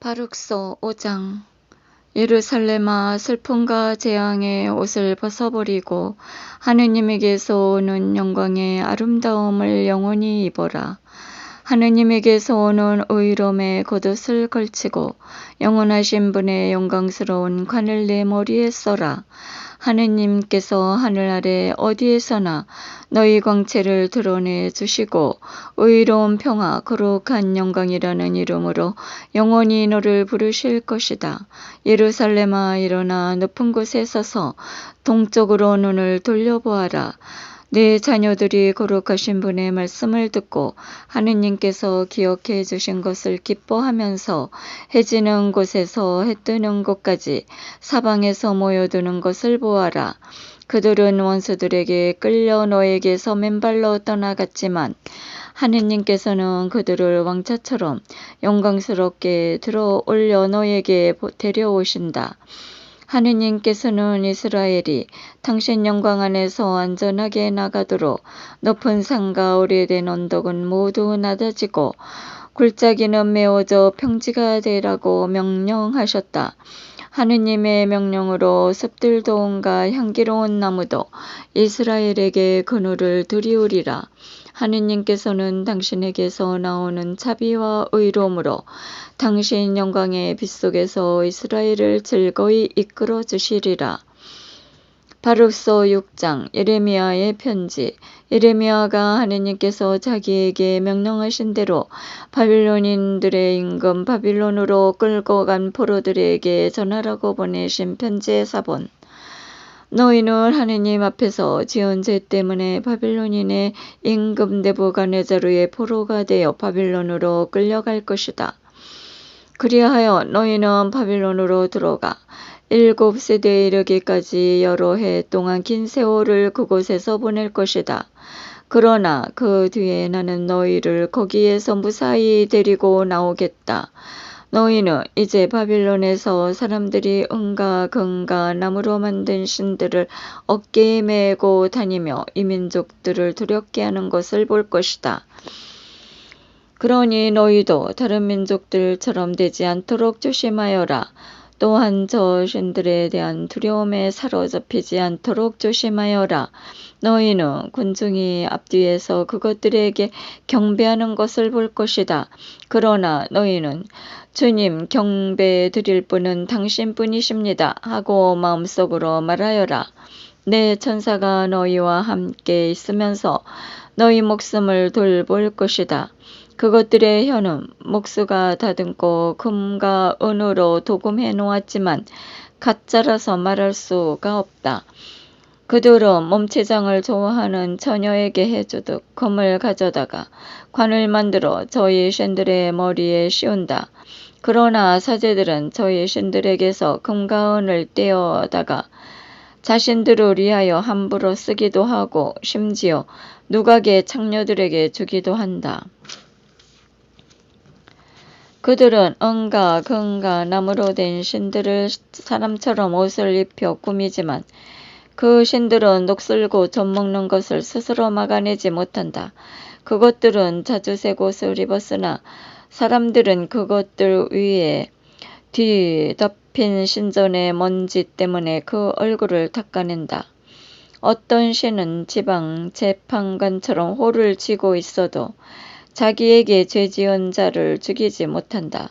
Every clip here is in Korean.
바룩서 5장. 예루살렘아, 슬픔과 재앙의 옷을 벗어버리고 하느님에게서 오는 영광의 아름다움을 영원히 입어라. 하느님에게서 오는 의로움의 겉옷을 걸치고 영원하신 분의 영광스러운 관을 내 머리에 써라. 하느님께서 하늘 아래 어디에서나 너희 광채를 드러내 주시고 의로운 평화 거룩한 영광이라는 이름으로 영원히 너를 부르실 것이다. 예루살렘아, 일어나 높은 곳에 서서 동쪽으로 눈을 돌려보아라. 내 자녀들이 거룩하신 분의 말씀을 듣고 하느님께서 기억해 주신 것을 기뻐하면서 해 지는 곳에서 해 뜨는 곳까지 사방에서 모여드는 것을 보아라. 그들은 원수들에게 끌려 너에게서 맨발로 떠나갔지만 하느님께서는 그들을 왕차처럼 영광스럽게 들어 올려 너에게 데려오신다. 하느님께서는 이스라엘이 당신 영광 안에서 안전하게 나가도록 높은 산과 오래된 언덕은 모두 낮아지고 골짜기는 메워져 평지가 되라고 명령하셨다. 하느님의 명령으로 습들 도움과 향기로운 나무도 이스라엘에게 그늘을 드리우리라. 하느님께서는 당신에게서 나오는 자비와 의로움으로 당신 영광의 빛 속에서 이스라엘을 즐거이 이끌어 주시리라. 바룩서 6장. 예레미야의 편지. 예레미야가 하느님께서 자기에게 명령하신 대로 바빌론인들의 임금 바빌론으로 끌고 간 포로들에게 전하라고 보내신 편지의 사본. 너희는 하느님 앞에서 지은 죄 때문에 바빌론인의 임금 느부갓네자르의 포로가 되어 바빌론으로 끌려갈 것이다. 그리하여 너희는 바빌론으로 들어가 7세대에 이르기까지 여러 해 동안 긴 세월을 그곳에서 보낼 것이다. 그러나 그 뒤에 나는 너희를 거기에서 무사히 데리고 나오겠다. 너희는 이제 바빌론에서 사람들이 은과 금과 나무로 만든 신들을 어깨에 메고 다니며 이 민족들을 두렵게 하는 것을 볼 것이다. 그러니 너희도 다른 민족들처럼 되지 않도록 조심하여라. 또한 저 신들에 대한 두려움에 사로잡히지 않도록 조심하여라. 너희는 군중이 앞뒤에서 그것들에게 경배하는 것을 볼 것이다. 그러나 너희는 주님 경배 드릴 분은 당신뿐이십니다 하고 마음속으로 말하여라. 내 천사가 너희와 함께 있으면서 너희 목숨을 돌볼 것이다. 그것들의 혀는 목수가 다듬고 금과 은으로 도금해 놓았지만 가짜라서 말할 수가 없다. 그들은 몸체장을 좋아하는 처녀에게 해주듯 금을 가져다가 관을 만들어 저희 신들의 머리에 씌운다. 그러나 사제들은 저희 신들에게서 금과 은을 떼어다가 자신들을 위하여 함부로 쓰기도 하고 심지어 누각의 창녀들에게 주기도 한다. 그들은 은과 금과 나무로 된 신들을 사람처럼 옷을 입혀 꾸미지만 그 신들은 녹슬고 젖먹는 것을 스스로 막아내지 못한다. 그것들은 자주 새 옷을 입었으나 사람들은 그것들 위에 뒤덮인 신전의 먼지 때문에 그 얼굴을 닦아낸다. 어떤 신은 지방 재판관처럼 호를 쥐고 있어도 자기에게 죄지은 자를 죽이지 못한다.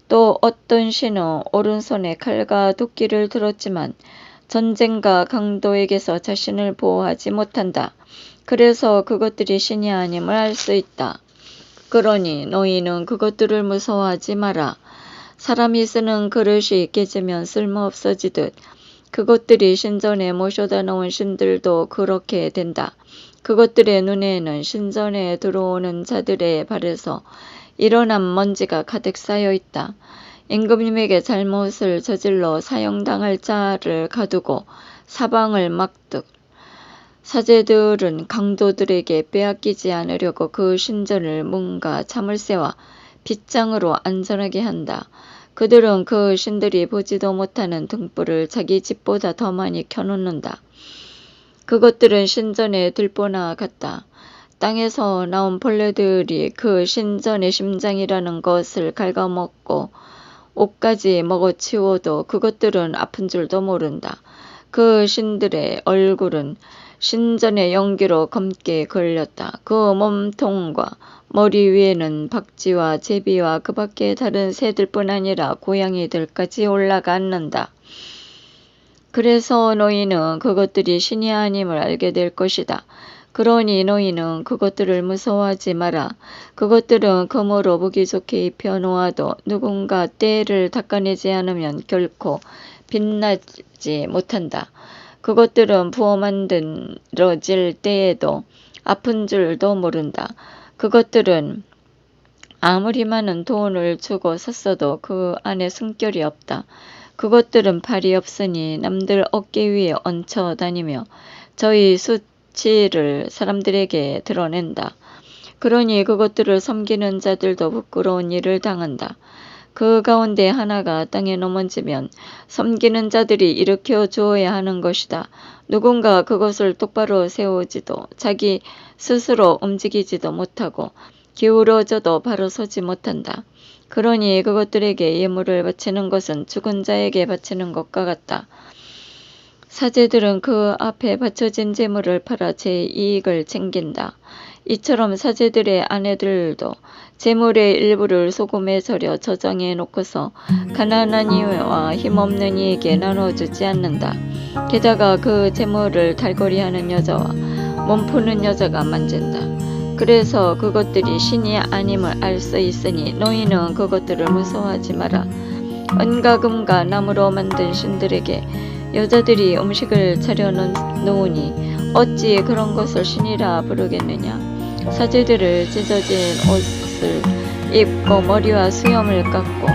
또 어떤 신은 오른손에 칼과 도끼를 들었지만 전쟁과 강도에게서 자신을 보호하지 못한다. 그래서 그것들이 신이 아님을 알 수 있다. 그러니 너희는 그것들을 무서워하지 마라. 사람이 쓰는 그릇이 깨지면 쓸모없어지듯 그것들이 신전에 모셔다 놓은 신들도 그렇게 된다. 그것들의 눈에는 신전에 들어오는 자들의 발에서 일어난 먼지가 가득 쌓여 있다. 임금님에게 잘못을 저질러 사형당할 자를 가두고 사방을 막듯 사제들은 강도들에게 빼앗기지 않으려고 그 신전을 문과 자물쇠와 빗장으로 안전하게 한다. 그들은 그 신들이 보지도 못하는 등불을 자기 집보다 더 많이 켜놓는다. 그것들은 신전의 들보나 같다. 땅에서 나온 벌레들이 그 신전의 심장이라는 것을 갉아먹고 옷까지 먹어치워도 그것들은 아픈 줄도 모른다. 그 신들의 얼굴은 신전의 연기로 검게 걸렸다. 그 몸통과 머리 위에는 박쥐와 제비와 그 밖에 다른 새들뿐 아니라 고양이들까지 올라가 앉는다. 그래서 너희는 그것들이 신이 아님을 알게 될 것이다. 그러니 너희는 그것들을 무서워하지 마라. 그것들은 금으로 보기 좋게 입혀놓아도 누군가 때를 닦아내지 않으면 결코 빛나지 못한다. 그것들은 부어 만들어질 때에도 아픈 줄도 모른다. 그것들은 아무리 많은 돈을 주고 샀어도 그 안에 숨결이 없다. 그것들은 팔이 없으니 남들 어깨 위에 얹혀 다니며 저희 수치를 사람들에게 드러낸다. 그러니 그것들을 섬기는 자들도 부끄러운 일을 당한다. 그 가운데 하나가 땅에 넘어지면 섬기는 자들이 일으켜 주어야 하는 것이다. 누군가 그것을 똑바로 세우지도 자기 스스로 움직이지도 못하고 기울어져도 바로 서지 못한다. 그러니 그것들에게 예물을 바치는 것은 죽은 자에게 바치는 것과 같다. 사제들은 그 앞에 바쳐진 재물을 팔아 제 이익을 챙긴다. 이처럼 사제들의 아내들도 재물의 일부를 소금에 절여 저장해 놓고서 가난한 이와 힘없는 이에게 나눠주지 않는다. 게다가 그 재물을 달거리하는 여자와 몸푸는 여자가 만진다. 그래서 그것들이 신이 아님을 알 수 있으니 너희는 그것들을 무서워하지 마라. 은과 금과 나무로 만든 신들에게 여자들이 음식을 차려놓으니 어찌 그런 것을 신이라 부르겠느냐. 사제들을 찢어진 옷을 입고 머리와 수염을 깎고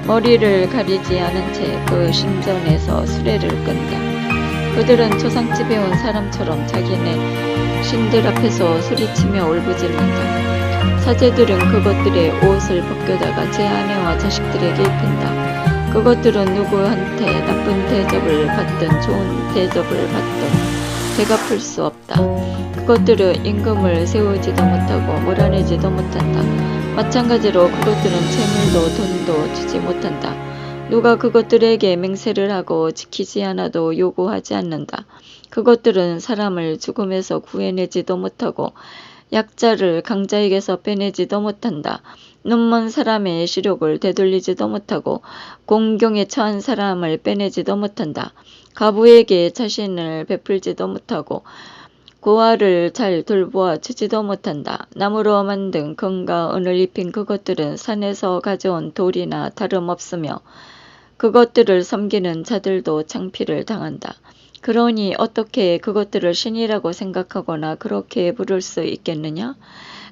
머리를 가리지 않은 채 그 신전에서 수레를 끈다. 그들은 초상집에 온 사람처럼 자기네 신들 앞에서 소리치며 울부짖는다. 사제들은 그것들의 옷을 벗겨다가 제 아내와 자식들에게 입힌다. 그것들은 누구한테 나쁜 대접을 받든 좋은 대접을 받든 되갚을 수 없다. 그것들은 임금을 세우지도 못하고 몰아내지도 못한다. 마찬가지로 그것들은 재물도 돈도 주지 못한다. 누가 그것들에게 맹세를 하고 지키지 않아도 요구하지 않는다. 그것들은 사람을 죽음에서 구해내지도 못하고 약자를 강자에게서 빼내지도 못한다. 눈먼 사람의 시력을 되돌리지도 못하고 공경에 처한 사람을 빼내지도 못한다. 가부에게 자신을 베풀지도 못하고 고아를 잘 돌보아 주지도 못한다. 나무로 만든 금과 은을 입힌 그것들은 산에서 가져온 돌이나 다름없으며 그것들을 섬기는 자들도 창피를 당한다. 그러니 어떻게 그것들을 신이라고 생각하거나 그렇게 부를 수 있겠느냐?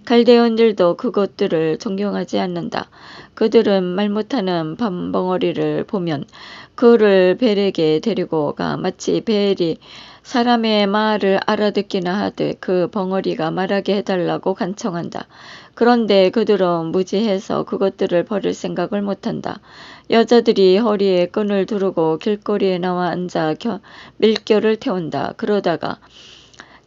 갈대언들도 그것들을 존경하지 않는다. 그들은 말 못하는 밤벙어리를 보면 그를 벨에게 데리고 가 마치 벨이 사람의 말을 알아듣기나 하듯 그 벙어리가 말하게 해달라고 간청한다. 그런데 그들은 무지해서 그것들을 버릴 생각을 못한다. 여자들이 허리에 끈을 두르고 길거리에 나와 앉아 밀결을 태운다. 그러다가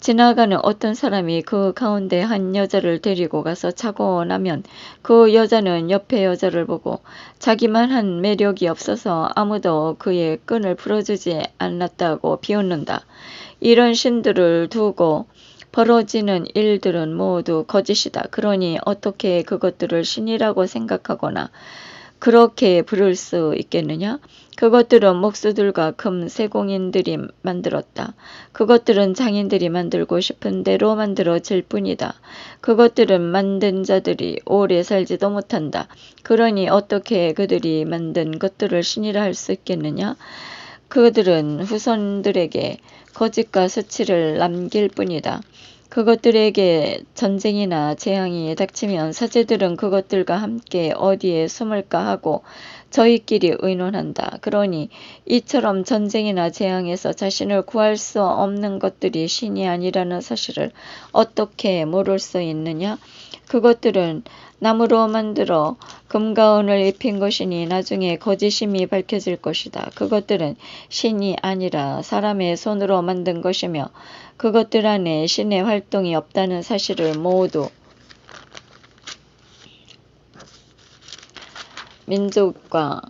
지나가는 어떤 사람이 그 가운데 한 여자를 데리고 가서 차고 나면 그 여자는 옆에 여자를 보고 자기만 한 매력이 없어서 아무도 그의 끈을 풀어주지 않았다고 비웃는다. 이런 신들을 두고 벌어지는 일들은 모두 거짓이다. 그러니 어떻게 그것들을 신이라고 생각하거나 그렇게 부를 수 있겠느냐? 그것들은 목수들과 금 세공인들이 만들었다. 그것들은 장인들이 만들고 싶은 대로 만들어질 뿐이다. 그것들은 만든 자들이 오래 살지도 못한다. 그러니 어떻게 그들이 만든 것들을 신이라 할 수 있겠느냐? 그들은 후손들에게 거짓과 수치를 남길 뿐이다. 그것들에게 전쟁이나 재앙이 닥치면 사제들은 그것들과 함께 어디에 숨을까 하고 저희끼리 의논한다. 그러니 이처럼 전쟁이나 재앙에서 자신을 구할 수 없는 것들이 신이 아니라는 사실을 어떻게 모를 수 있느냐? 그것들은 나무로 만들어 금과 은을 입힌 것이니 나중에 거짓임이 밝혀질 것이다. 그것들은 신이 아니라 사람의 손으로 만든 것이며 그것들 안에 신의 활동이 없다는 사실을 모두 민족과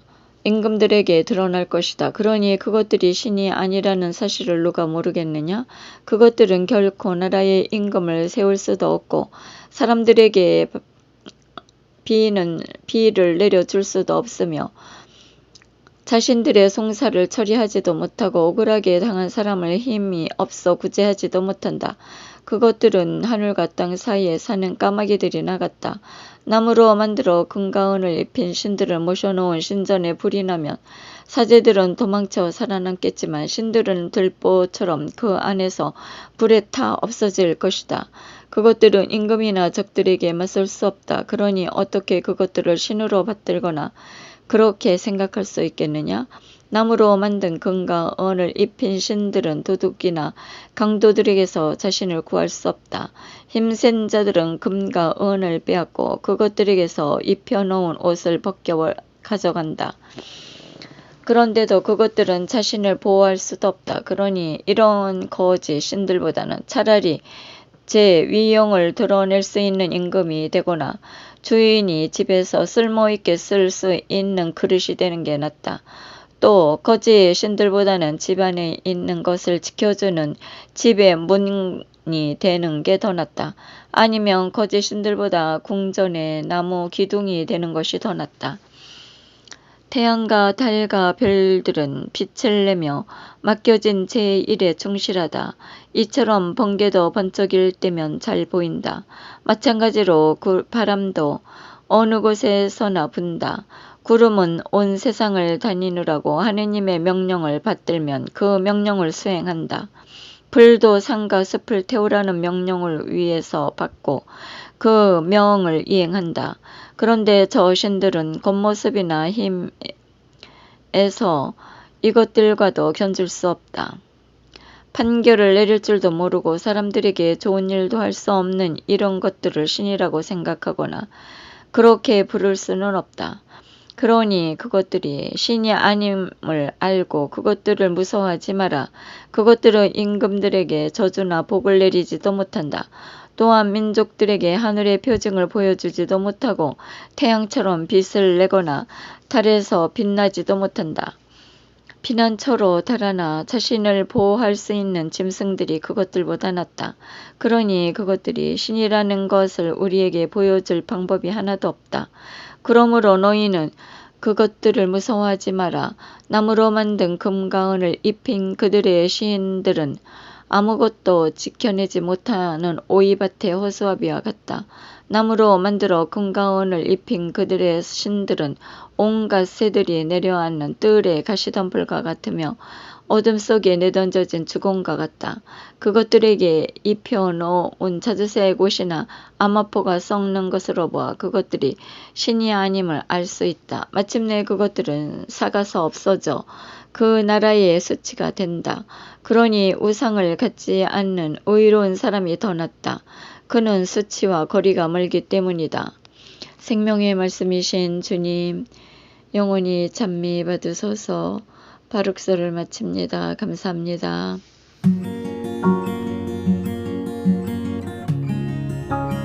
임금들에게 드러날 것이다. 그러니 그것들이 신이 아니라는 사실을 누가 모르겠느냐? 그것들은 결코 나라의 임금을 세울 수도 없고 사람들에게 비를 내려줄 수도 없으며 자신들의 송사를 처리하지도 못하고 억울하게 당한 사람을 힘이 없어 구제하지도 못한다. 그것들은 하늘과 땅 사이에 사는 까마귀들이나 같다. 나무로 만들어 금과 은을 입힌 신들을 모셔놓은 신전에 불이 나면 사제들은 도망쳐 살아남겠지만 신들은 들보처럼 그 안에서 불에 타 없어질 것이다. 그것들은 임금이나 적들에게 맞설 수 없다. 그러니 어떻게 그것들을 신으로 받들거나 그렇게 생각할 수 있겠느냐? 나무로 만든 금과 은을 입힌 신들은 도둑이나 강도들에게서 자신을 구할 수 없다. 힘센 자들은 금과 은을 빼앗고 그것들에게서 입혀놓은 옷을 벗겨 가져간다. 그런데도 그것들은 자신을 보호할 수도 없다. 그러니 이런 거짓 신들보다는 차라리 제 위용을 드러낼 수 있는 임금이 되거나 주인이 집에서 쓸모있게 쓸 수 있는 그릇이 되는 게 낫다. 또 거짓 신들보다는 집 안에 있는 것을 지켜주는 집의 문이 되는 게 더 낫다. 아니면 거짓 신들보다 궁전의 나무 기둥이 되는 것이 더 낫다. 태양과 달과 별들은 빛을 내며 맡겨진 제1에 충실하다. 이처럼 번개도 번쩍일 때면 잘 보인다. 마찬가지로 바람도 어느 곳에서나 분다. 구름은 온 세상을 다니느라고 하느님의 명령을 받들면 그 명령을 수행한다. 불도 산과 숲을 태우라는 명령을 위해서 받고 그 명을 이행한다. 그런데 저 신들은 겉모습이나 힘에서 이것들과도 견줄 수 없다. 판결을 내릴 줄도 모르고 사람들에게 좋은 일도 할 수 없는 이런 것들을 신이라고 생각하거나 그렇게 부를 수는 없다. 그러니 그것들이 신이 아님을 알고 그것들을 무서워하지 마라. 그것들은 임금들에게 저주나 복을 내리지도 못한다. 또한 민족들에게 하늘의 표징을 보여주지도 못하고 태양처럼 빛을 내거나 달에서 빛나지도 못한다. 피난처로 달아나 자신을 보호할 수 있는 짐승들이 그것들보다 낫다. 그러니 그것들이 신이라는 것을 우리에게 보여줄 방법이 하나도 없다. 그러므로 너희는 그것들을 무서워하지 마라. 나무로 만든 금과 은을 입힌 그들의 신들은 아무것도 지켜내지 못하는 오이밭의 허수아비와 같다. 나무로 만들어 금과 은을 입힌 그들의 신들은 온갖 새들이 내려앉는 뜰의 가시덤불과 같으며 어둠 속에 내던져진 주공과 같다. 그것들에게 입혀놓은 자주색 옷이나 암화포가 썩는 것으로 보아 그것들이 신이 아님을 알 수 있다. 마침내 그것들은 삭아서 없어져 그 나라의 수치가 된다. 그러니 우상을 갖지 않는 의로운 사람이 더 낫다. 그는 수치와 거리가 멀기 때문이다. 생명의 말씀이신 주님, 영원히 찬미 받으소서. 바룩서를 마칩니다. 감사합니다.